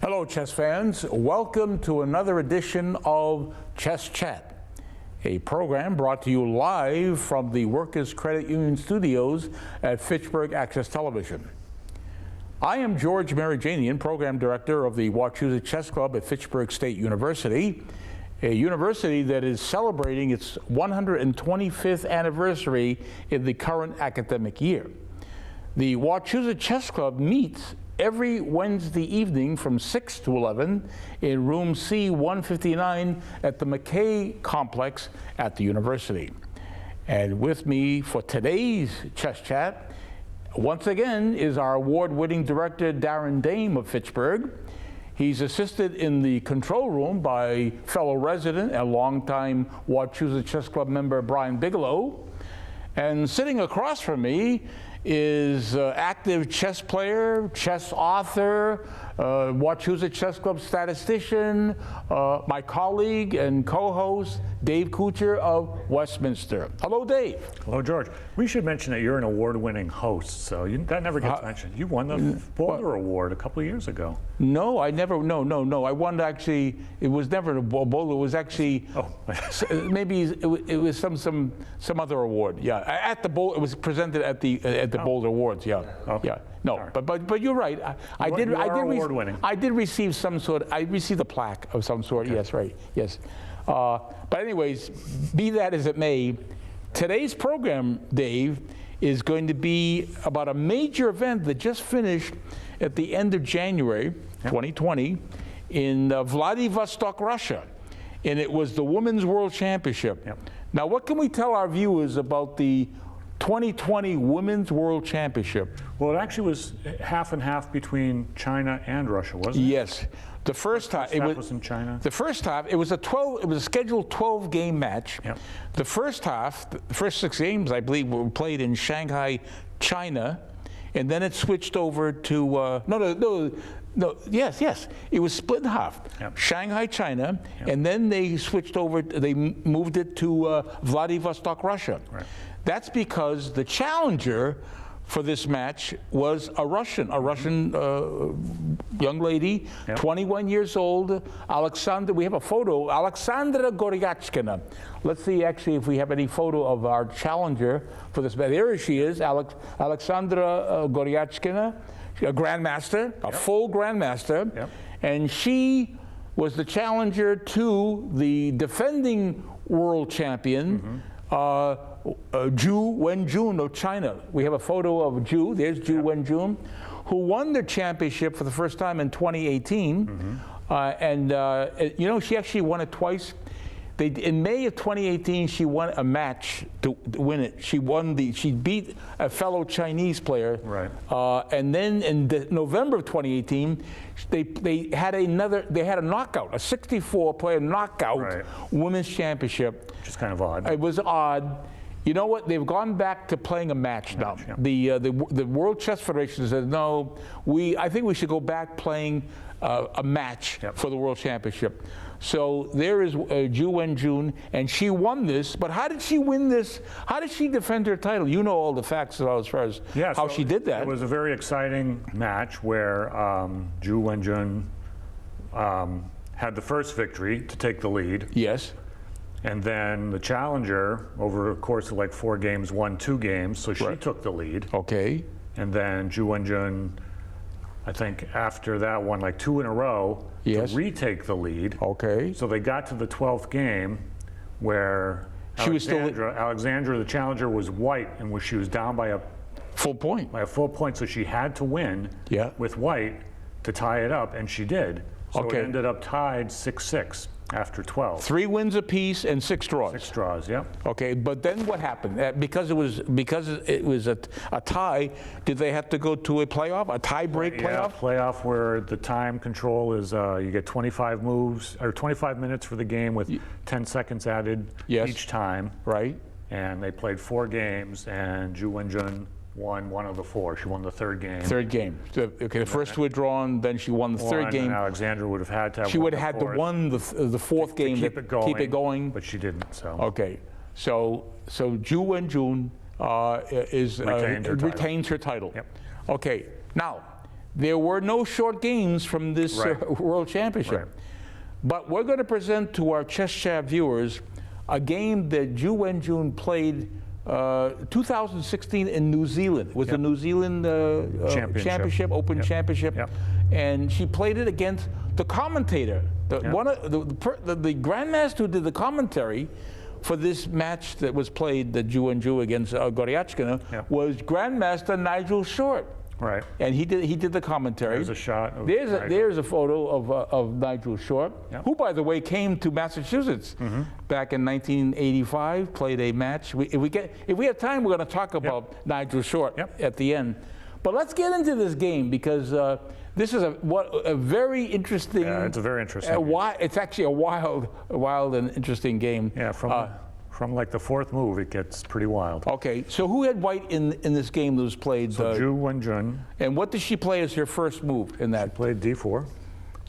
Hello, chess fans. Welcome to another edition of Chess Chat, a program brought to you live from the Workers Credit Union studios at Fitchburg Access Television. I am George Marajanian, Program Director of the Wachusett Chess Club at Fitchburg State University, a university that is celebrating its 125th anniversary in the current academic year. The Wachusett Chess Club meets every Wednesday evening from 6 to 11 in room C-159 at the McKay Complex at the university. And with me for today's Chess Chat, once again, is our award-winning director, Darren Dame of Fitchburg. He's assisted in the control room by fellow resident and longtime Wachusett Chess Club member, Brian Bigelow. And sitting across from me is active chess player, chess author, Wachusett Chess Club statistician, my colleague and co-host, Dave Couture of Westminster. Hello, Dave. Hello, George. We should mention that you're an award-winning host, so that never gets mentioned. You won the Boulder Award a couple of years ago. No, I never, no. I won actually, it was never a Boulder, it was actually, maybe it was some other award, yeah. At the Boulder, it was presented at the Boulder Awards, yeah. Okay. Yeah. No, right. but you're right. I did receive some sort. I received a plaque of some sort. Okay. Yes, right. Yes. But anyways, be that as it may, today's program, Dave, is going to be about a major event that just finished at the end of January 2020 in Vladivostok, Russia, and it was the Women's World Championship. Yep. Now, what can we tell our viewers about the 2020 Women's World Championship? Well, it actually was half and half between China and Russia, wasn't it? Yes. The first half it was in China. The first half it was a scheduled 12-game match. Yep. The first half, the first 6 games, I believe, were played in Shanghai, China, and then it switched over to yes. It was split in half. Yep. Shanghai, China, and then they switched over. They moved it to Vladivostok, Russia. Right. That's because the challenger for this match was a Russian young lady, 21 years old, Alexandra. We have a photo, Alexandra Goryachkina. Let's see actually if we have any photo of our challenger for this match. There she is, Alexandra Goryachkina, a grandmaster, a full grandmaster, and she was the challenger to the defending world champion, Wenjun of China. We have a photo of Ju. There's Wenjun, who won the championship for the first time in 2018. She actually won it twice. In May of 2018, she won a match to win it. She beat a fellow Chinese player. Right. And then in November of 2018, they had a knockout, a 64-player knockout women's championship. Which is kind of odd. It was odd. You know what? They've gone back to playing a match now. Yeah. The World Chess Federation said, no, I think we should go back playing a match for the World Championship. So there is Ju Wenjun, and she won this. But how did she win this? How did she defend her title? You know all the facts as far as how she did that. It was a very exciting match where Ju Wenjun had the first victory to take the lead. Yes. And then the challenger, over a course of like 4 games, won 2 games, so she took the lead. Okay. And then Ju Wenjun, I think after that, won like 2 in a row to retake the lead. Okay. So they got to the 12th game where Alexandra, the challenger, was white, and she was down by a full point. So she had to win with white to tie it up, and she did. So it ended up tied 6-6 after 12. 3 wins apiece and 6 draws. 6 draws, yeah. Okay, but then what happened? Because it was a tie, did they have to go to a playoff, a tie-break playoff? Yeah, playoff where the time control is you get 25 moves or 25 minutes for the game with 10 seconds added each time. Right. And they played 4 games, and Ju Wenjun won 1 of the 4. She won the 3rd game. 3rd game. So, okay, the first 2 were drawn, then she won the 3rd game. And Alexandra would have had to have She would have had to win the 4th game to keep it going, but she didn't. So okay, so Ju Wenjun retains her title. Yep. Okay, now There were no short games from this World Championship. Right. But we're going to present to our Chess Chat viewers a game that Wenjun played 2016 in New Zealand. It was the New Zealand Championship, Open Championship. Yep. And she played it against the commentator. The grandmaster who did the commentary for this match that was played, the Wenjun against Goryachkina, was Grandmaster Nigel Short. Right. And he did the commentary. There's a shot of there's a photo of Nigel Short, who, by the way, came to Massachusetts back in 1985, played a match. If we have time, we're going to talk about Nigel Short at the end. But let's get into this game, because this is a very interesting. Yeah, it's a very interesting. It's actually a wild and interesting game. Yeah, from like the fourth move, it gets pretty wild. Okay, so who had white in this game that was played? So Wenjun. And what did she play as her first move in that? She played d4.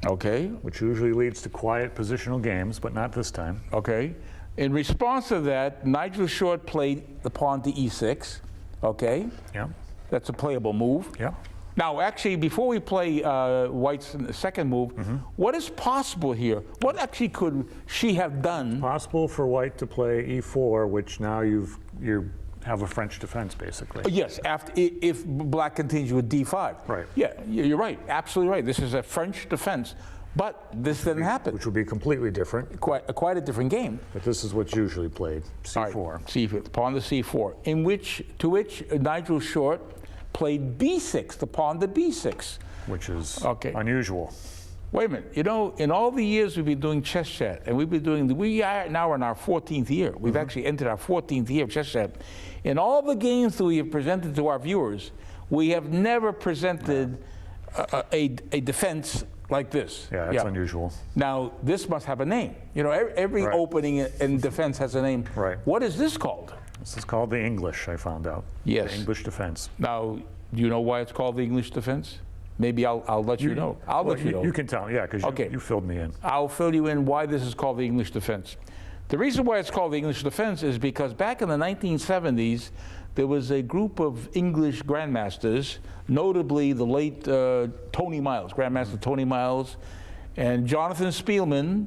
Okay. Which usually leads to quiet positional games, but not this time. Okay. In response to that, Nigel Short played the pawn to e6. Okay. Yeah. That's a playable move. Yeah. Now, actually, before we play White's second move, what is possible here? What actually could she have done? It's possible for White to play e4, which now you have a French defense, basically. Yes, if Black continues with d5. Right. Yeah, you're right. Absolutely right. This is a French defense. But this didn't happen. Which would be completely different. Quite a different game. But this is what's usually played, c4. Right, c4, pawn to c4, to which Nigel Short played b6, the pawn to b6. Which is unusual. Wait a minute. You know, in all the years we've been doing Chess Chat, and we are now in our 14th year. We've actually entered our 14th year of Chess Chat. In all the games that we have presented to our viewers, we have never presented a defense like this. Yeah, that's unusual. Now, this must have a name. You know, every opening in defense has a name. Right. What is this called? This is called the English, I found out. Yes. The English defense. Now, do you know why it's called the English defense? Maybe I'll let you know. I'll let you know. You can tell, yeah, because you filled me in. I'll fill you in why this is called the English defense. The reason why it's called the English defense is because back in the 1970s, there was a group of English grandmasters, notably the late Tony Miles, Grandmaster Tony Miles, and Jonathan Spielman,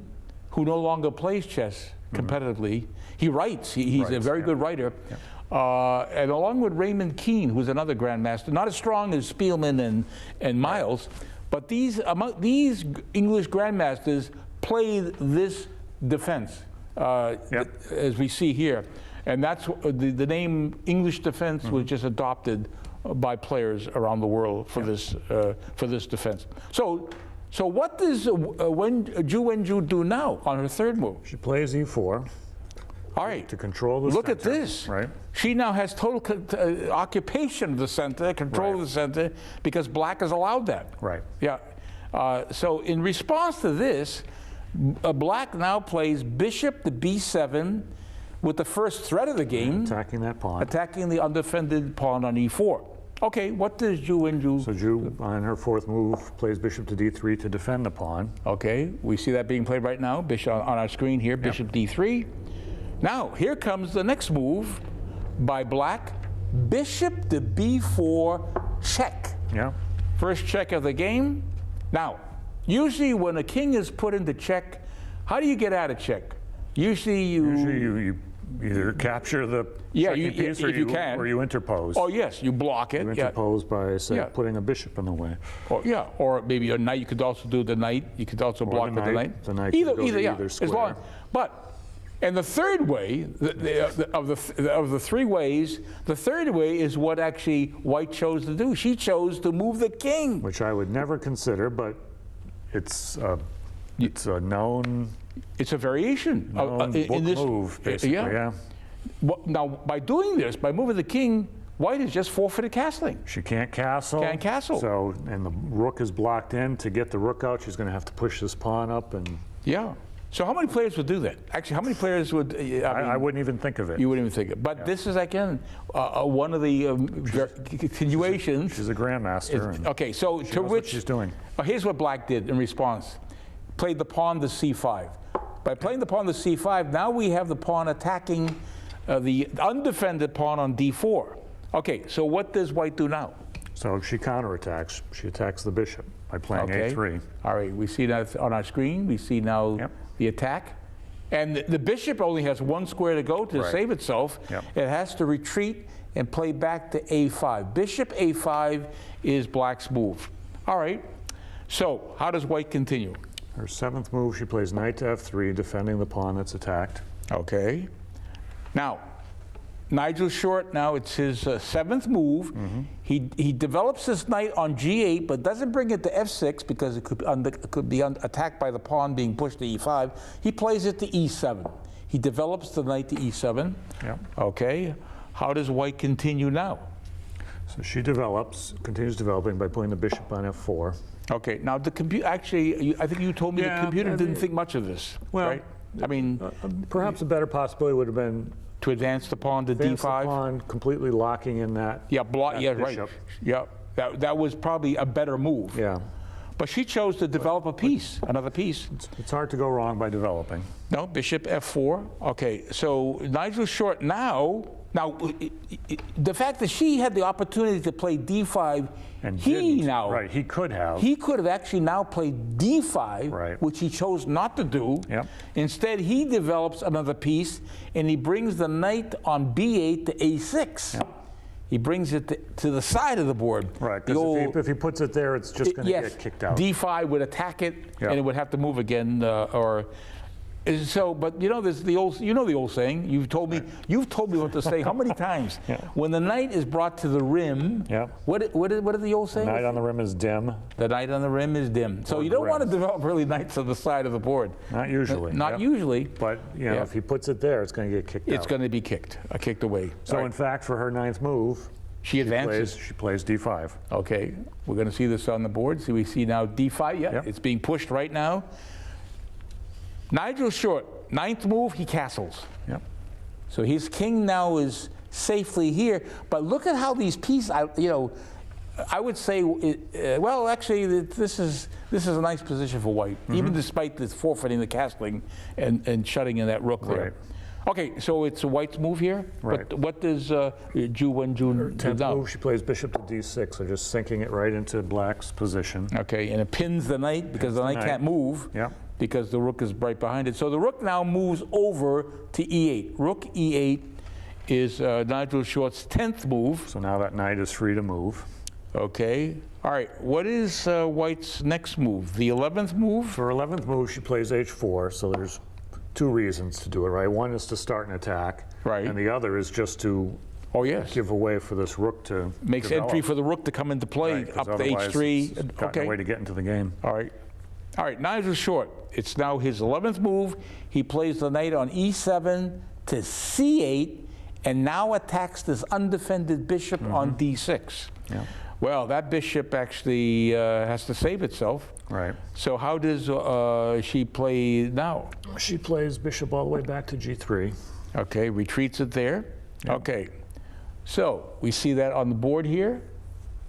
who no longer plays chess competitively. He writes. He's a very good writer. Yeah. And along with Raymond Keane, who's another grandmaster, not as strong as Spielman and Miles, but these English grandmasters played this defense, as we see here. And that's the name English defense was just adopted by players around the world for this defense. So what does Wenjun do now on her third move? She plays e4. All right. To control the Look center. at this. Right. She now has total occupation of the center, control of the center, because Black has allowed that. Right. Yeah. So in response to this, Black now plays bishop to b7 with the first threat of the game. Attacking that pawn. Attacking the undefended pawn on e4. Okay, what does Wenjun? So Ju, on her fourth move, plays bishop to d3 to defend the pawn. Okay, we see that being played right now. Bishop on our screen here, bishop d3. Now, here comes the next move by Black. Bishop to b4 check. Yeah. First check of the game. Now, usually when a king is put into check, how do you get out of check? Usually you either capture the second piece or you interpose. Oh, yes, you block it. You interpose by, say, putting a bishop in the way. Or maybe a knight. You could also do the knight. You could also block with the knight. The knight either square. And the third way, of the three ways, the third way is what actually White chose to do. She chose to move the king. Which I would never consider, but it's a known... It's a variation in this move, basically, yeah. Well, now, by doing this, by moving the king, White has just forfeited castling. She can't castle. Can't castle. So, and the rook is blocked in. To get the rook out, she's going to have to push this pawn up and... Yeah. So how many players would do that? Actually, how many players would... I wouldn't even think of it. You wouldn't even think of it. But this is, again, one of the continuations. She's a grandmaster. Okay, so to which... what she's doing. Here's what Black did in response. Played the pawn to c5. By playing the pawn to c5, now we have the pawn attacking the undefended pawn on d4. Okay, so what does White do now? So she counterattacks. She attacks the bishop by playing a3. All right, we see that on our screen. We see now the attack. And the bishop only has one square to go to save itself. It has to retreat and play back to a5. Bishop a5 is black's move. All right, so how does white continue? Her 7th move, she plays knight to f3, defending the pawn that's attacked. Okay. Now, Nigel Short, now it's his 7th move. He develops this knight on g8, but doesn't bring it to f6 because it could be attacked by the pawn being pushed to e5. He plays it to e7. He develops the knight to e7. Okay. How does white continue now? So she continues developing by putting the bishop on f4. Okay. Now the computer, actually, I think you told me the computer didn't think much of this. Well, right? I mean, perhaps a better possibility would have been to advance the pawn to d5. The pawn, completely locking in that. Right. Yeah, that was probably a better move. Yeah. But she chose to develop a piece, another piece. It's hard to go wrong by developing. No, bishop f4. Okay, so Nigel Short now the fact that she had the opportunity to play d5, and he could have. He could have actually now played d5, which he chose not to do. Instead, he develops another piece, and he brings the knight on b8 to a6. He brings it to the side of the board. Right, because if he puts it there, it's just going to get kicked out. d5 would attack it, and it would have to move again, but there's the old saying. You've told me what to say how many times. When the knight is brought to the rim, what are the old saying? The knight on the rim is dim. The knight on the rim is dim. So you don't want to develop really knights on the side of the board. Not usually. Not usually. But if he puts it there, it's going to get kicked out. It's going to be kicked away. So in fact, for her 9th move, she advances. She plays d5. Okay, we're going to see this on the board. So we see now d5. It's being pushed right now. Nigel Short, 9th move, he castles. So his king now is safely here. But look at how these pieces, I would say, well, actually, this is a nice position for white, even despite this forfeiting the castling and shutting in that rook there. Okay, so it's a white's move here. But what does Wenjun do now? 10th move, she plays bishop to d6, so just sinking it right into black's position. Okay, and it pins the knight because the knight can't move. Because the rook is right behind it. So the rook now moves over to e8. Rook e8 is Nigel Short's 10th move. So now that knight is free to move. Okay. All right. What is white's next move? The 11th move? For her 11th move, she plays h4. So there's 2 reasons to do it, right? One is to start an attack. And the other is just to give away for this rook to Makes develop. entry for the rook to come into play up to h3. It's gotten a way to get into the game. All right, Nigel Short, it's now his 11th move. He plays the knight on e7 to c8, and now attacks this undefended bishop on d6. Well, that bishop actually has to save itself. So how does she play now? She plays bishop all the way back to g3. Okay, retreats it there. Okay, so we see that on the board here.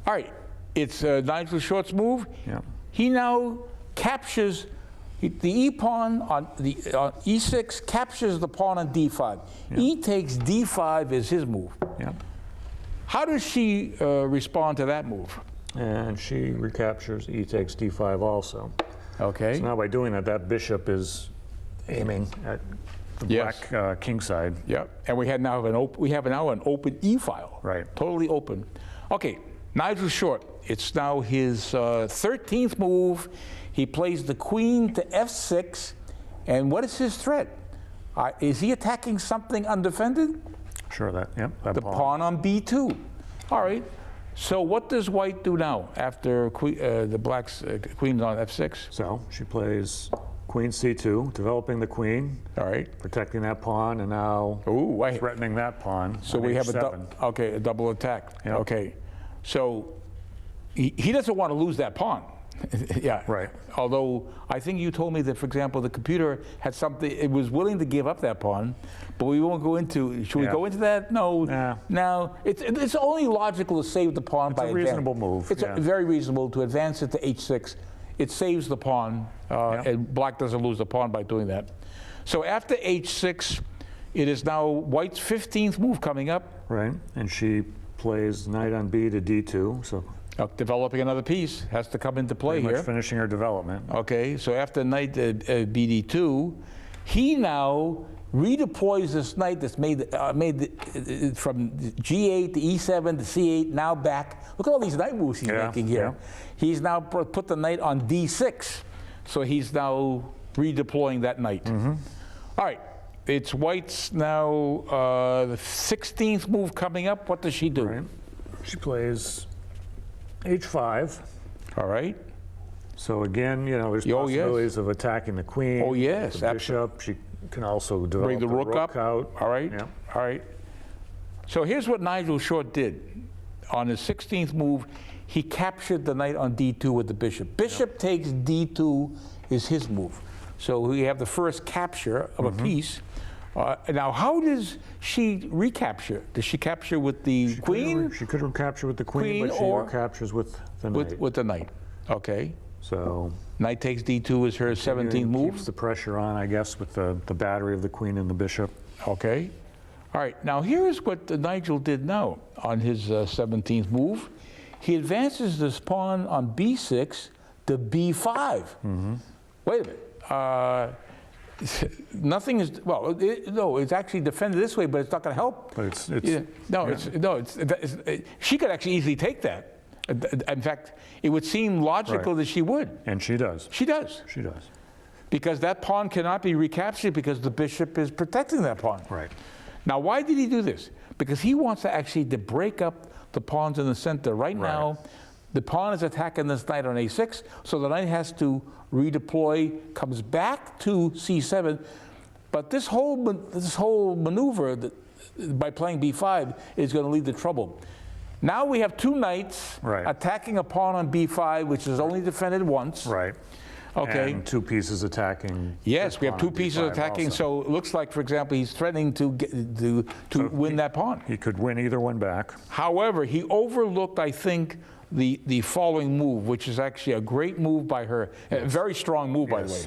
All right, it's Nigel Short's move. He now captures the e-pawn on e6, captures the pawn on d5. E takes d5 as his move. How does she respond to that move? And she recaptures e takes d5 also. Okay. So now by doing that, that bishop is aiming at the black king side. And we have now an open e-file. Totally open. Okay, Nigel Short, it's now his 13th move. He plays the queen to f6, and what is his threat? Is he attacking something undefended? Sure, that the pawn on b2. All right. So what does white do now after the black's queen's on f6? So she plays queen c2, developing the queen. All right. Protecting that pawn, and now threatening that pawn. So we have a double attack. Okay. So he doesn't want to lose that pawn. Although I think you told me that, for example, the computer had something, it was willing to give up that pawn, but we won't go into, should we go into that? No. No. It's only logical to save the pawn by advance. It's a reasonable move. It's very reasonable to advance it to h6. It saves the pawn, and black doesn't lose the pawn by doing that. So after h6, it is now white's 15th move coming up. And she plays knight on b to d2, so developing another piece has to come into play pretty here. much finishing her development. Okay, so after knight bd2, he now redeploys this knight that's made from g8 to e7 to c8, now back. Look at all these knight moves he's making here. He's now put the knight on d6, so he's now redeploying that knight. All right, it's white's now the 16th move coming up. What does she do? Right. She plays h5. All right. So again, you know, there's possibilities of attacking the queen. Oh yes, the bishop. She can also develop bring the rook up. Out. All right. Yeah. All right. So here's what Nigel Short did. On his 16th move, he captured the knight on d2 with the bishop. Bishop takes d2 is his move. So we have the first capture of a piece. Now, how does she recapture? Does she capture with the queen? She could recapture with the queen, but she recaptures with the knight. With the knight. Okay. So knight takes d2 is her 17th move. Keeps the pressure on, I guess, with the battery of the queen and the bishop. Okay. All right. Now here's what Nigel did now on his 17th move. He advances this pawn on b6 to b5. Wait a minute. Nothing is, well, no, it's actually defended this way, but it's not going to help. But she could actually easily take that. In fact, it would seem logical that she would. And she does. She does. She does. Because that pawn cannot be recaptured because the bishop is protecting that pawn. Right. Now, why did he do this? Because he wants to actually break up the pawns in the center. Right now, the pawn is attacking this knight on a6, so the knight has to redeploy, comes back to c7. But this whole maneuver by playing b5 is going to lead to trouble. Now we have two knights attacking a pawn on b5, which is only defended once. Right. Okay. And two pieces attacking. Yes, we have two pieces attacking. Also. So it looks like, for example, he's threatening to win that pawn. He could win either one back. However, he overlooked, I think, the following move, which is actually a great move by her, a very strong move, by the way.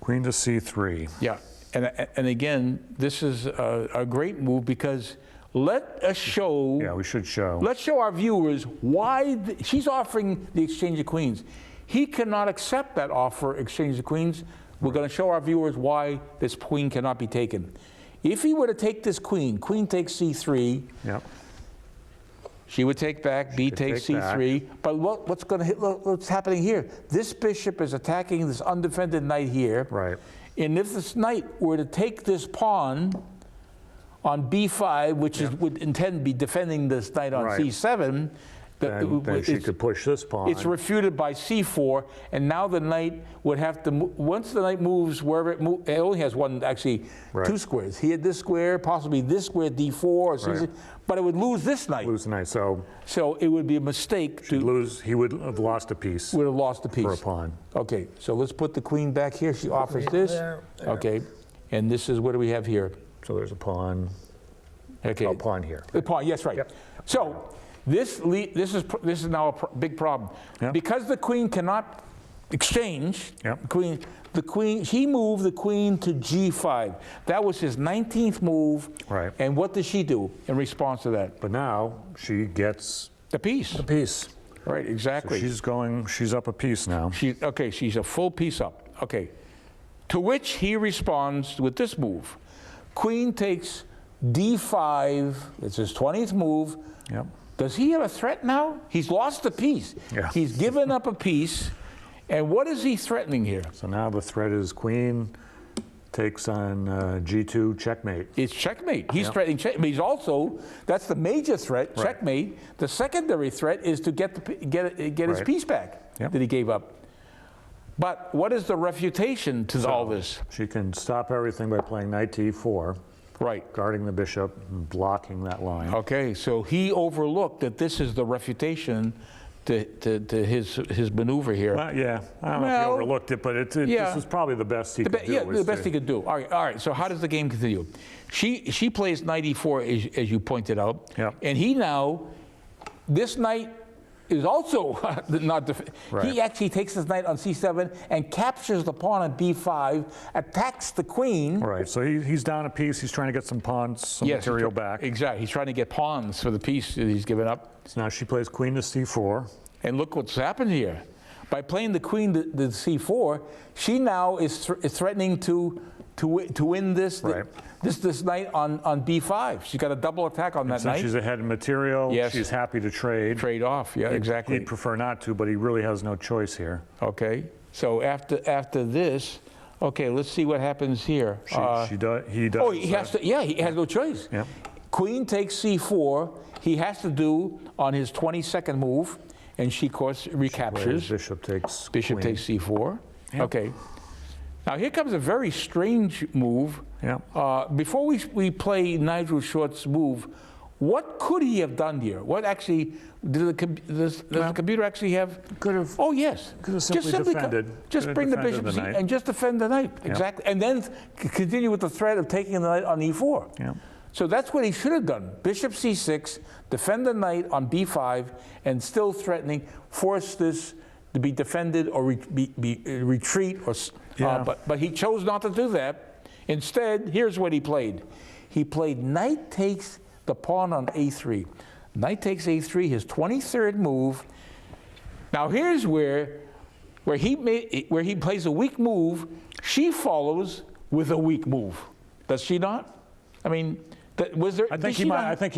Queen to c3. Yeah, and again, this is a great move because let us show. Yeah, we should show. Let's show our viewers why she's offering the exchange of queens. He cannot accept that offer, exchange of queens. We're going to show our viewers why this queen cannot be taken. If he were to take this queen, queen takes c3. Yep. She would take back, b takes c3. But what's happening here? This bishop is attacking this undefended knight here. Right. And if this knight were to take this pawn on b5, which would intend to be defending this knight on c7, then she could push this pawn. It's refuted by c4, and now the knight would have to, once the knight moves wherever it moves, it only has one, actually, two squares. He had this square, possibly this square, d4, or c6, but it would lose this knight. Lose the knight, so it would be a mistake to lose. He would have lost a piece. Would have lost a piece. For a pawn. Okay, so let's put the queen back here. She offers this. Okay, and this is, what do we have here? So there's a pawn. Okay. A pawn here. The pawn, yes, right. Yep. So this is now a big problem because the queen cannot exchange. He moved the queen to g5. That was his 19th move. Right. And what does she do in response to that? But now she gets the piece. The piece. Right. Exactly. So she's up a piece now. She's a full piece up. Okay. To which he responds with this move: queen takes d5. It's his 20th move. Yep. Does he have a threat now? He's lost a piece. Yeah. He's given up a piece. And what is he threatening here? So now the threat is queen takes on g2, checkmate. It's checkmate. He's threatening checkmate. He's also, that's the major threat, checkmate. The secondary threat is to get his piece back that he gave up. But what is the refutation to all this? She can stop everything by playing knight to e4. Right. Guarding the bishop, blocking that line. Okay, so he overlooked that this is the refutation to his maneuver here. Well, yeah, I don't know if he overlooked it, but this is probably the best he could do. Yeah, the best he could do. All right, so how does the game continue? She plays knight e4, as you pointed out. Yep. And he now, this knight is also not Right. He actually takes his knight on c7 and captures the pawn on b5, attacks the queen. Right, so he's down a piece. He's trying to get some pawns, some material back. Exactly. He's trying to get pawns for the piece that he's given up. So now she plays queen to c4. And look what's happened here. By playing the queen to c4, she now is threatening to win this. Right. This knight on b5. She's got a double attack on that knight. Since she's ahead in material, yes. she's happy to trade. Trade off, yeah, exactly. He'd prefer not to, but he really has no choice here. Okay, so after this, okay, let's see what happens here. He does. Oh, he has to. Yeah, he has no choice. Yeah. Queen takes c4. He has to do on his 22nd move, and she, of course, recaptures. Bishop takes. Bishop queen. takes c4. Yeah. Okay. Now here comes a very strange move. Yeah. Before we play Nigel Short's move, what could he have done here? What actually does the computer actually have? Could have. Oh yes. Could have simply defended. Just bring the bishop and just defend the knight. Yeah. Exactly. And then continue with the threat of taking the knight on e4. Yeah. So that's what he should have done. Bishop c6, defend the knight on b5, and still threatening, force this to be defended or retreat. But he chose not to do that. Instead, here's what he played. He played knight takes the pawn on a3. Knight takes a3, his 23rd move. Now here's where he plays a weak move. She follows with a weak move. Does she not? I mean, was there? I think he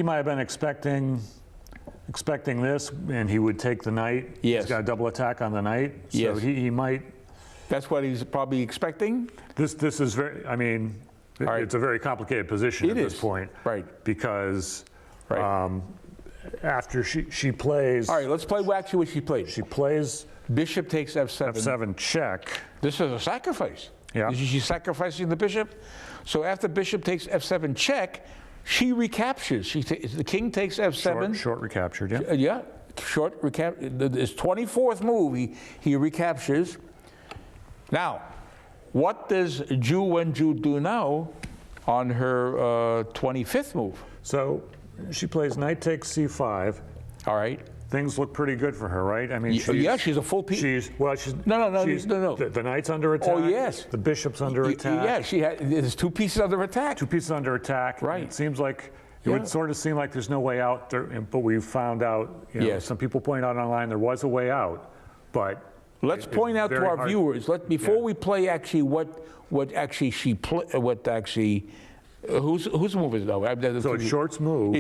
might have been expecting this, and he would take the knight. Yes. He's got a double attack on the knight. So yes. he might. That's what he's probably expecting. This is very. I mean, right. It's a very complicated position at this point. Right. Because right. After she plays. All right. Let's play actually what she played. She plays. Bishop takes f7. f7 check. This is a sacrifice. Yeah. She's sacrificing the bishop. So after bishop takes f7 check, she recaptures. The king takes f7. Short recaptured, yeah. Yeah, short recapture. His 24th move, he recaptures. Now, what does Wenjun do now on her 25th move? So she plays knight takes c5. All right. Things look pretty good for her, right? I mean, she's a full piece. No. The knight's under attack. Oh, yes. The bishop's under attack. Yeah, there's two pieces under attack. Two pieces under attack. Right. It seems like it would sort of seem like there's no way out there, but we found out. Yes. Some people point out online there was a way out, but let's point out to our viewers. Before we play actually what actually she whose move is it though? So it's Short's move.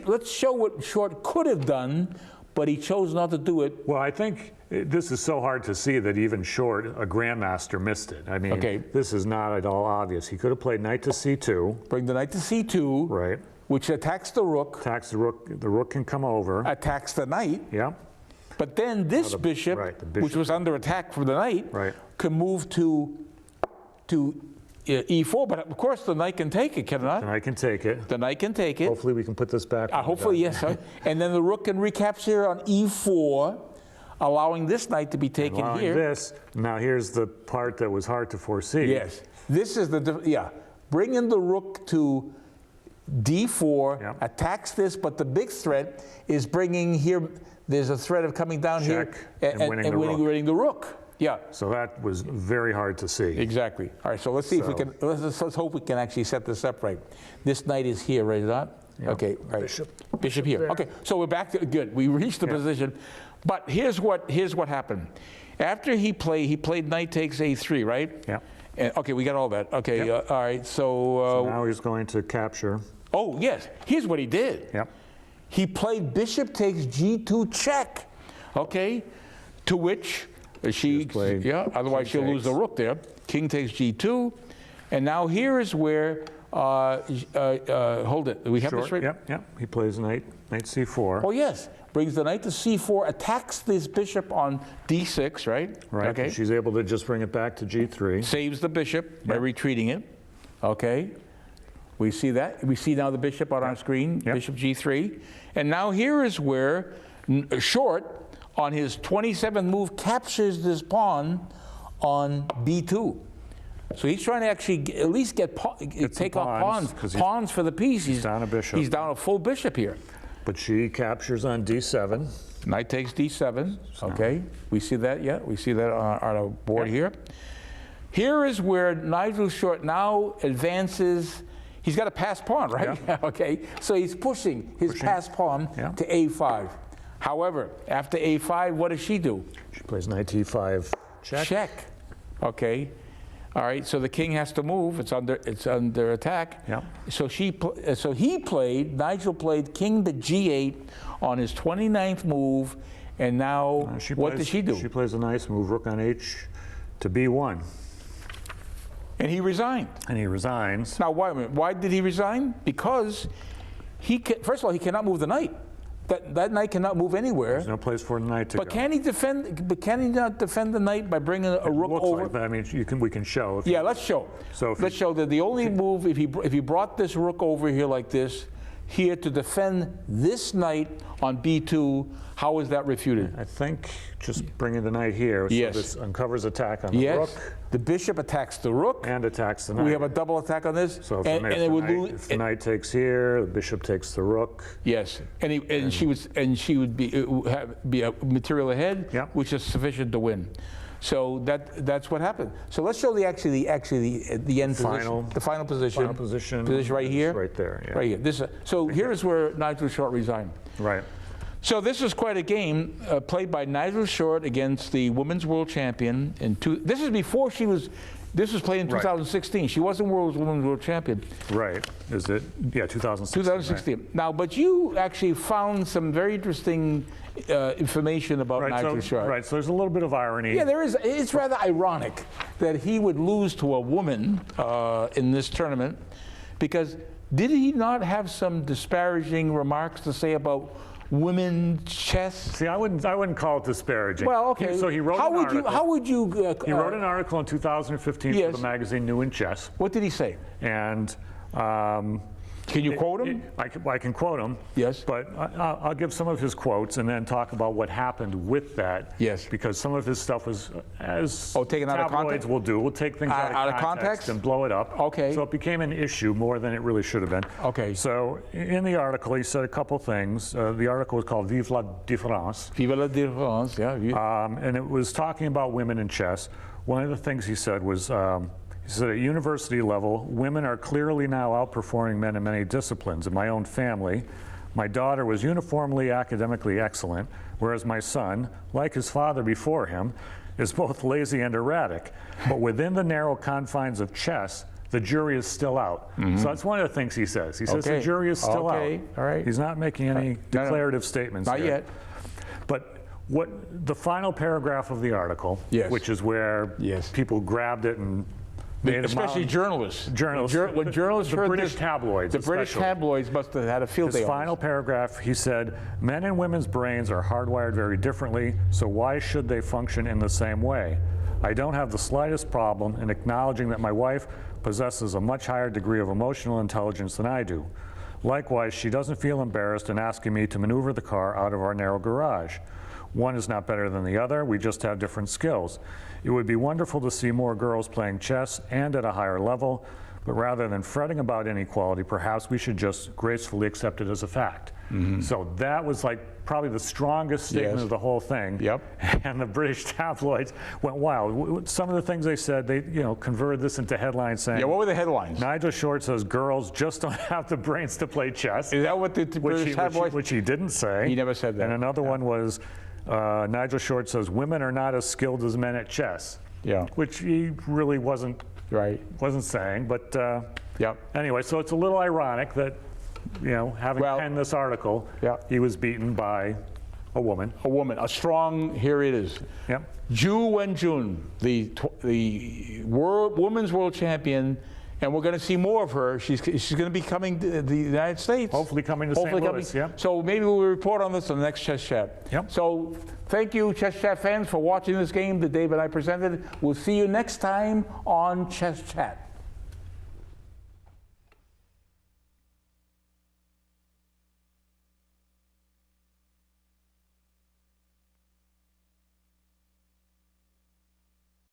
Let's show what Short could have done, but he chose not to do it. Well, I think this is so hard to see that even Short, a grandmaster, missed it. I mean, this is not at all obvious. He could have played knight to c2. Bring the knight to c2. Right. Which attacks the rook. Attacks the rook. The rook can come over. Attacks the knight. Yeah. But then this bishop, which was under attack from the knight, can move to e4, but of course the knight can take it, cannot? The knight can take it. The knight can take it. Hopefully we can put this back. Hopefully, yes. And then the rook can recapture on e4, allowing this knight to be taken here. Now here's the part that was hard to foresee. Yes. This is bring in the rook to d4, attacks this, but the big threat is bringing here, there's a threat of coming down here and winning the rook. Yeah. So that was very hard to see. Exactly. All right. So let's see if we can. Let's hope we can actually set this up right. This knight is here, right? Not? Yep. Okay. Right. Bishop here. There. Okay. So we're back to good. We reached the position, but here's what happened. After he played knight takes a3, right? Yeah. And, okay. We got all that. Okay. All right. So now he's going to capture. Oh yes. Here's what he did. Yep. He played bishop takes g2 check. Okay. To which. Otherwise she'll lose the rook there. King takes g2, and now here is where hold it. Do we have this right? Yep. He plays knight c4. Oh yes, brings the knight to c4, attacks this bishop on d6, right? Right. Okay. She's able to just bring it back to g3. Saves the bishop by retreating it. Okay. We see that. We see now the bishop on our screen. Bishop g3, and now here is where Short, on his 27th move, captures this pawn on b2. So he's trying to actually at least take off pawns for the piece. He's down a bishop. He's down a full bishop here. But she captures on d7. Knight takes d7. Okay, we see that, yeah? We see that on our board here. Here is where Nigel Short now advances. He's got a passed pawn, right? Yeah. Okay, so he's pushing his passed pawn to a5. However, after a5, what does she do? She plays knight e5 check. Check. Okay. All right. So the king has to move. It's under attack. Yeah. So Nigel played king to g8 on his 29th move, and now what did she do? She plays a nice move, rook on h to b1. And he resigned. And he resigns. Now, wait a minute. Why did he resign? Because first of all, he cannot move the knight. That knight cannot move anywhere. There's no place for the knight to go. But can he defend? But can he not defend the knight by bringing a rook over? Like that. I mean, we can show. Yeah, let's show. So let's show that the only move, if he brought this rook over here like this, here to defend this knight on b2, how is that refuted? I think just bringing the knight here. So this uncovers attack on the rook. The bishop attacks the rook. And attacks the knight. We have a double attack on this. So if the knight takes here, the bishop takes the rook. Yes, and she would be a material ahead, which is sufficient to win. So that's what happened. So let's show the end position, the final position. Final position right here. Right there. Yeah. Right here. So here is where Nigel Short resigned. Right. So this was quite a game played by Nigel Short against the women's world champion. This is before she was. This was played in 2016. She wasn't women's world champion. Right. Is it? Yeah, 2016. 2016. Right. Now, but you actually found some very interesting information about Nigel Short. Right. So there's a little bit of irony. Yeah, there is. It's rather ironic that he would lose to a woman in this tournament, because did he not have some disparaging remarks to say about women chess? See, I wouldn't call it disparaging. Well, okay. So he wrote an article. How would you? He wrote an article in 2015 for the magazine New in Chess. What did he say? And can you quote him? I can quote him. Yes. But I'll give some of his quotes and then talk about what happened with that. Yes. Because some of his stuff was, as taken out of context. Will do. We'll take things out of context and blow it up. Okay. So it became an issue more than it really should have been. Okay. So in the article, he said a couple things. The article was called "Vive la différence." Vive la différence. Yeah. And it was talking about women in chess. One of the things he said was. He said, at university level, women are clearly now outperforming men in many disciplines. In my own family, my daughter was uniformly academically excellent, whereas my son, like his father before him, is both lazy and erratic. But within the narrow confines of chess, the jury is still out. So that's one of the things he says. He says the jury is still out. All right. He's not making any declarative statements Not yet. But what the final paragraph of the article, which is where people grabbed it and especially journalists. When journalists the heard British this, tabloids. The British tabloids must have had a field day. His final paragraph, he said, men and women's brains are hardwired very differently, so why should they function in the same way? I don't have the slightest problem in acknowledging that my wife possesses a much higher degree of emotional intelligence than I do. Likewise, she doesn't feel embarrassed in asking me to maneuver the car out of our narrow garage. One is not better than the other, we just have different skills. It would be wonderful to see more girls playing chess and at a higher level, but rather than fretting about inequality, perhaps we should just gracefully accept it as a fact. So that was like probably the strongest statement of the whole thing. And the British tabloids went wild. Some of the things they said, they converted this into headlines saying, what were the headlines? Nigel Short says girls just don't have the brains to play chess. Is that what the British tabloids? Which he didn't say. He never said that. And another one was, Nigel Short says women are not as skilled as men at chess. Which he really wasn't saying. But anyway, so it's a little ironic that having penned this article, he was beaten by a woman. A strong. Here it is. Zhu Wenjun, the women's world champion. And we're going to see more of her. She's going to be coming to the United States. Hopefully coming to St. Louis. So maybe we'll report on this on the next Chess Chat. So thank you, Chess Chat fans, for watching this game that Dave and I presented. We'll see you next time on Chess Chat.